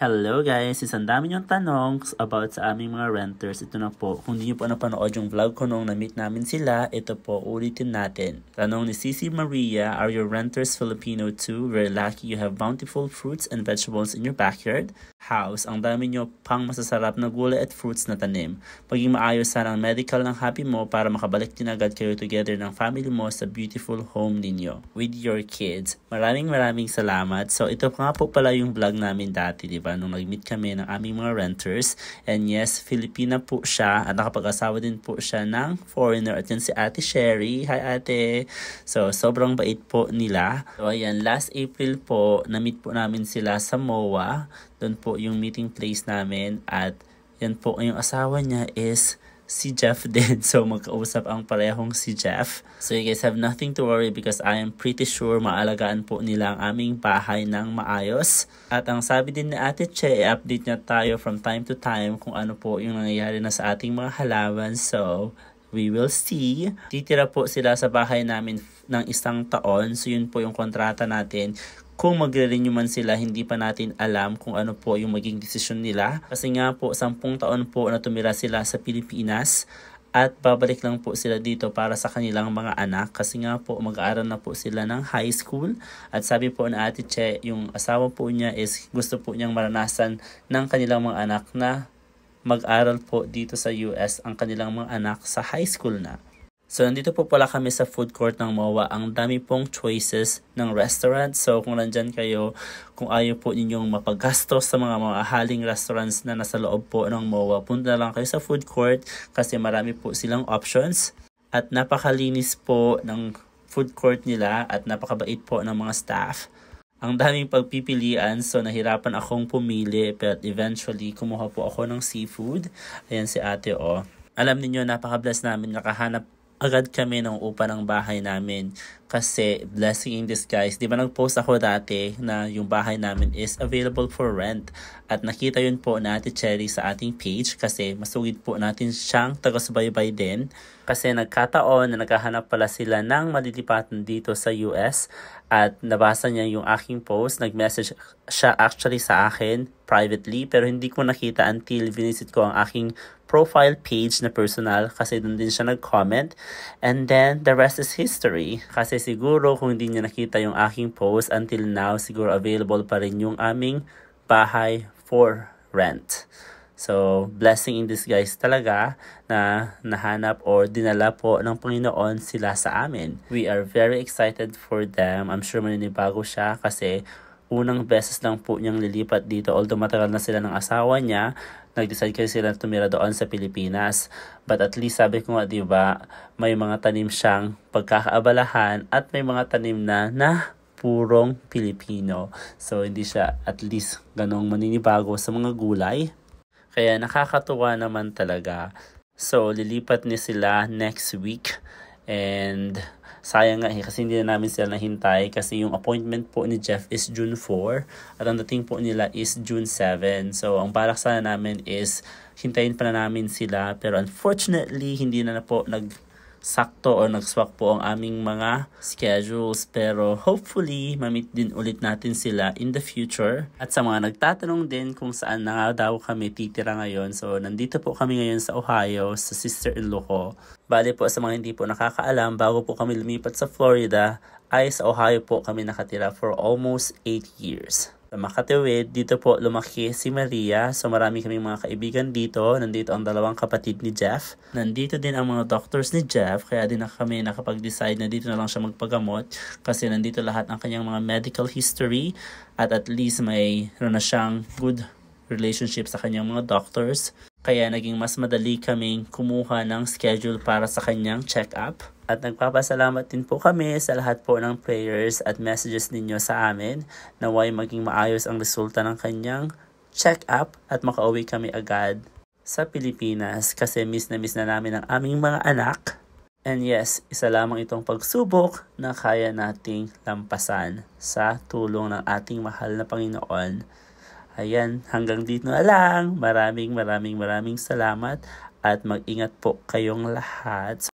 Hello guys! Isang dami niyong tanong about sa aming mga renters. Ito na po. Kung hindi niyo po napanood yung vlog ko nung na-meet namin sila, ito po, ulitin natin. Tanong ni Cici Maria, are your renters Filipino too? Very lucky you have bountiful fruits and vegetables in your backyard. House, ang dami niyo pang masasarap na gulay at fruits na tanim. Maging maayos sana ang medical ng happy mo para makabalik din agad kayo together ng family mo sa beautiful home ninyo with your kids. Maraming salamat. So ito nga po pala yung vlog namin dati, di ba? Nung nag-meet kami ng aming mga renters. And yes, Filipina po siya at nakapag-asawa din po siya ng foreigner. At yan si Ate Sherry. Hi Ate! So sobrang bait po nila. So ayan, last April po, na-meet po namin sila sa MOA. Doon po yung meeting place namin at yan po yung asawa niya is si Jeff din. So magkausap ang parehong si Jeff. So you guys have nothing to worry because I am pretty sure maalagaan po nila ang aming bahay ng maayos. At ang sabi din ni Ate Che, i-update niya tayo from time to time kung ano po yung nangyayari na sa ating mga halaman. So we will see. Titira po sila sa bahay namin ng 1 taon. So yun po yung kontrata natin. Kung magre-renew man sila, hindi pa natin alam kung ano po yung maging desisyon nila. Kasi nga po, 10 taon po na tumira sila sa Pilipinas at babalik lang po sila dito para sa kanilang mga anak. Kasi nga po, mag-aaral na po sila ng high school. At sabi po na Ate Che, yung asawa po niya is gusto po niyang maranasan ng kanilang mga anak na mag-aral po dito sa US ang kanilang mga anak sa high school na. So, nandito po pala kami sa food court ng MOA. Ang dami pong choices ng restaurant. So, kung nandyan kayo, kung ayaw po ninyong mapaggastos sa mga haling restaurants na nasa loob po ng MOA, punta na lang kayo sa food court kasi marami po silang options. At napakalinis po ng food court nila at napakabait po ng mga staff. Ang daming pagpipilian, so nahirapan akong pumili, but eventually kumuha po ako ng seafood. Ayan si Ate O. Alam niyo, napaka-bless namin, nakahanap agad kami ng upa ng bahay namin kasi blessing in disguise. Di ba nag-post ako dati na yung bahay namin is available for rent at nakita yun po na Ate Cherry sa ating page kasi masugid po natin siyang taga-subaybay din kasi nagkataon na naghahanap pala sila ng malilipatan dito sa US at nabasa niya yung aking post. Nag-message siya actually sa akin privately pero hindi ko nakita until visit ko ang aking profile page na personal kasi doon din siya nag-comment. And then, the rest is history. Kasi siguro kung hindi niya nakita yung aking post until now, siguro available pa rin yung aming bahay for rent. So, blessing in disguise talaga na nahanap or dinala po ng Panginoon sila sa amin. We are very excited for them. I'm sure maninibago siya kasi unang beses lang po niyang lilipat dito. Although matagal na sila ng asawa niya, nag-decide kasi sila tumira doon sa Pilipinas. But at least sabi ko nga, diba, may mga tanim siyang pagkakaabalahan at may mga tanim na purong Pilipino. So hindi siya at least ganong maninibago sa mga gulay. Kaya nakakatuwa naman talaga. So lilipat ni sila next week. And sayang nga kasi hindi na namin sila nahintay kasi yung appointment po ni Jeff is June 4 at ang dating po nila is June 7. So ang balak sana namin is hintayin pa na namin sila pero unfortunately hindi na po nagsakto o nag-swak po ang aming mga schedules pero hopefully ma-meet din ulit natin sila in the future. At sa mga nagtatanong din kung saan na nga daw kami titira ngayon, so nandito po kami ngayon sa Ohio sa sister-in-law ko. Bale po sa mga hindi po nakakaalam, bago po kami lumipat sa Florida ay sa Ohio po kami nakatira for almost 8 years. Sa Makatewid, dito po lumaki si Maria. So marami kaming mga kaibigan dito. Nandito ang 2 kapatid ni Jeff. Nandito din ang mga doctors ni Jeff. Kaya din na kami nakapag-decide na dito na lang siya magpagamot. Kasi nandito lahat ang kanyang mga medical history. At least may na siyang good relationship sa kanyang mga doctors. Kaya naging mas madali kaming kumuha ng schedule para sa kanyang check-up. At nagpapasalamat din po kami sa lahat po ng prayers at messages ninyo sa amin naway maging maayos ang resulta ng kanyang check-up at makauwi kami agad sa Pilipinas kasi miss na namin ang aming mga anak. And yes, isa lamang itong pagsubok na kaya nating lampasan sa tulong ng ating mahal na Panginoon. Ayan, hanggang dito na lang. Maraming salamat at mag-ingat po kayong lahat.